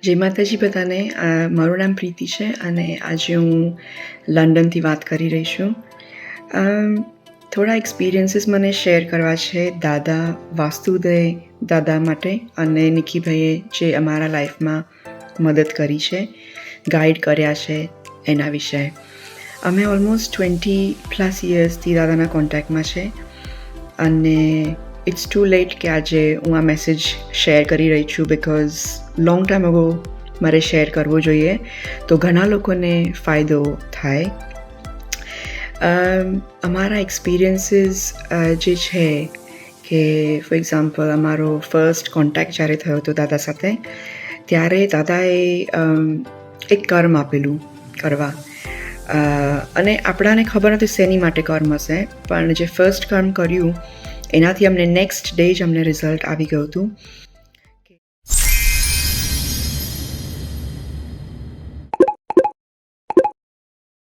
જય માતાજી બધાને. મારું નામ પ્રીતિ છે અને આજે હું લંડનથી વાત કરી રહી છું. થોડા એક્સપિરિયન્સીસ મને શેર કરવા છે દાદા વાસ્તુદય દાદા માટે અને નિકીભાઈએ જે અમારા લાઈફમાં મદદ કરી છે, ગાઈડ કર્યા છે એના વિશે. અમે ઓલમોસ્ટ 20+ યર્સથી દાદાના કોન્ટેક્ટમાં છે અને ઇટ્સ ટુ લેટ કે આજે હું આ મેસેજ શેર કરી રહી છું બિકોઝ લોંગ ટાઈમ અગો મારે શેર કરવો જોઈએ તો ઘણા લોકોને ફાયદો થાય. અમારા એક્સપિરિયન્સીસ જે છે કે ફોર એક્ઝામ્પલ અમારો ફર્સ્ટ કોન્ટેક્ટ જ્યારે થયો હતો દાદા સાથે, ત્યારે દાદાએ એક કર્મ આપેલું કરવા અને આપણાને ખબર નથી શેની માટે કર્મ હશે, પણ જે ફર્સ્ટ કર્મ કર્યું એનાથી અમને નેક્સ્ટ ડે જ અમને રિઝલ્ટ આવી ગયું હતું.